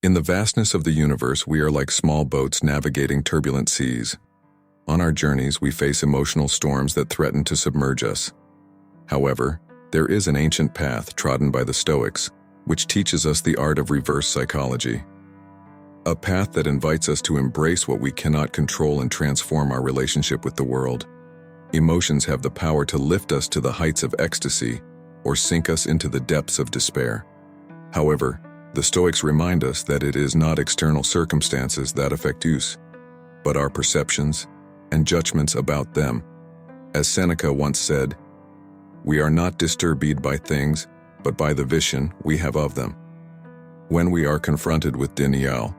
In the vastness of the universe, we are like small boats navigating turbulent seas. On our journeys, we face emotional storms that threaten to submerge us. However, there is an ancient path trodden by the Stoics, which teaches us the art of reverse psychology. A path that invites us to embrace what we cannot control and transform our relationship with the world. Emotions have the power to lift us to the heights of ecstasy or sink us into the depths of despair. However, the Stoics remind us that it is not external circumstances that affect us, but our perceptions and judgments about them. As Seneca once said, "We are not disturbed by things, but by the vision we have of them." When we are confronted with denial,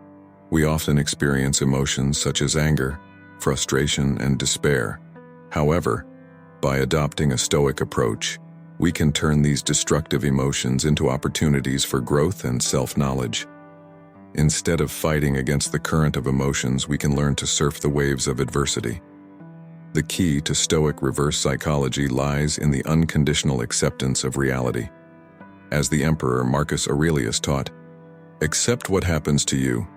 we often experience emotions such as anger, frustration, and despair. However, by adopting a Stoic approach, we can turn these destructive emotions into opportunities for growth and self-knowledge. Instead of fighting against the current of emotions, we can learn to surf the waves of adversity. The key to Stoic reverse psychology lies in the unconditional acceptance of reality. As the Emperor Marcus Aurelius taught, "Accept what happens to you,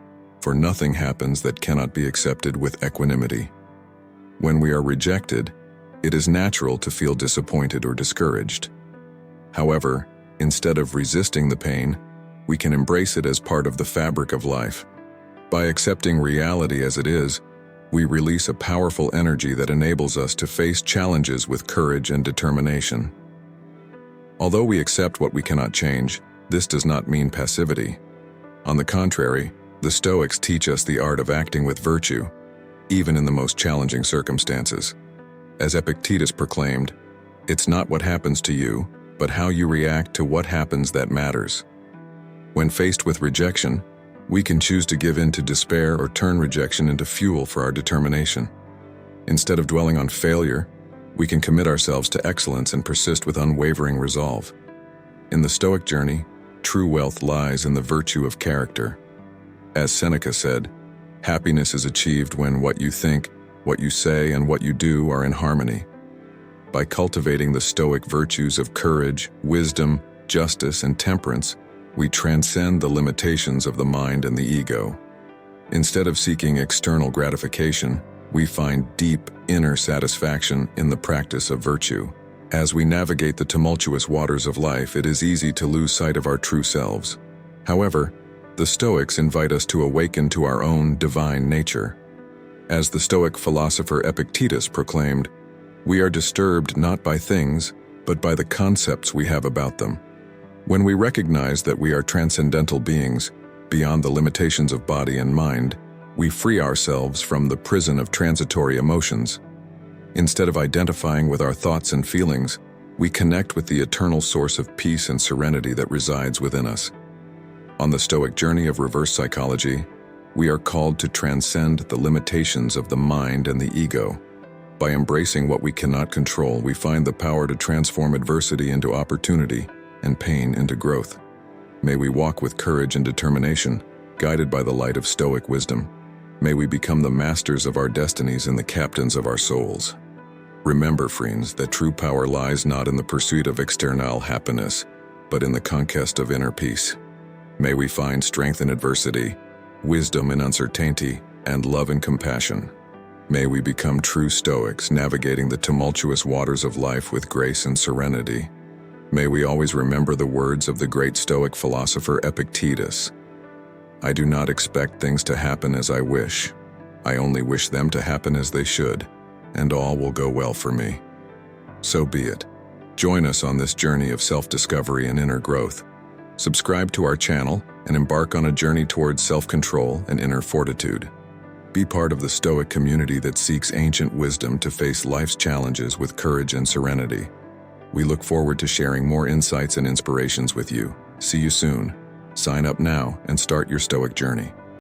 for nothing happens that cannot be accepted with equanimity." When we are rejected, it is natural to feel disappointed or discouraged. However, instead of resisting the pain, we can embrace it as part of the fabric of life. By accepting reality as it is, we release a powerful energy that enables us to face challenges with courage and determination. Although we accept what we cannot change, this does not mean passivity. On the contrary, the Stoics teach us the art of acting with virtue, even in the most challenging circumstances. As Epictetus proclaimed, "It's not what happens to you, but how you react to what happens that matters." When faced with rejection, we can choose to give in to despair or turn rejection into fuel for our determination. Instead of dwelling on failure, we can commit ourselves to excellence and persist with unwavering resolve. In the Stoic journey, true wealth lies in the virtue of character. As Seneca said, "Happiness is achieved when what you think, what you say, and what you do are in harmony." By cultivating the Stoic virtues of courage, wisdom, justice, and temperance, we transcend the limitations of the mind and the ego. Instead of seeking external gratification, we find deep inner satisfaction in the practice of virtue. As we navigate the tumultuous waters of life, it is easy to lose sight of our true selves. However, the Stoics invite us to awaken to our own divine nature. As the Stoic philosopher Epictetus proclaimed, "We are disturbed not by things, but by the concepts we have about them." When we recognize that we are transcendental beings, beyond the limitations of body and mind, we free ourselves from the prison of transitory emotions. Instead of identifying with our thoughts and feelings, we connect with the eternal source of peace and serenity that resides within us. On the Stoic journey of reverse psychology, we are called to transcend the limitations of the mind and the ego. By embracing what we cannot control, we find the power to transform adversity into opportunity and pain into growth. May we walk with courage and determination, guided by the light of Stoic wisdom. May we become the masters of our destinies and the captains of our souls. Remember, friends, that true power lies not in the pursuit of external happiness, but in the conquest of inner peace. May we find strength in adversity, wisdom in uncertainty, and love in compassion. May we become true Stoics, navigating the tumultuous waters of life with grace and serenity. May we always remember the words of the great Stoic philosopher Epictetus. "I do not expect things to happen as I wish. I only wish them to happen as they should, and all will go well for me." So be it. Join us on this journey of self-discovery and inner growth. Subscribe to our channel and embark on a journey towards self-control and inner fortitude. Be part of the Stoic community that seeks ancient wisdom to face life's challenges with courage and serenity. We look forward to sharing more insights and inspirations with you. See you soon. Sign up now and start your Stoic journey.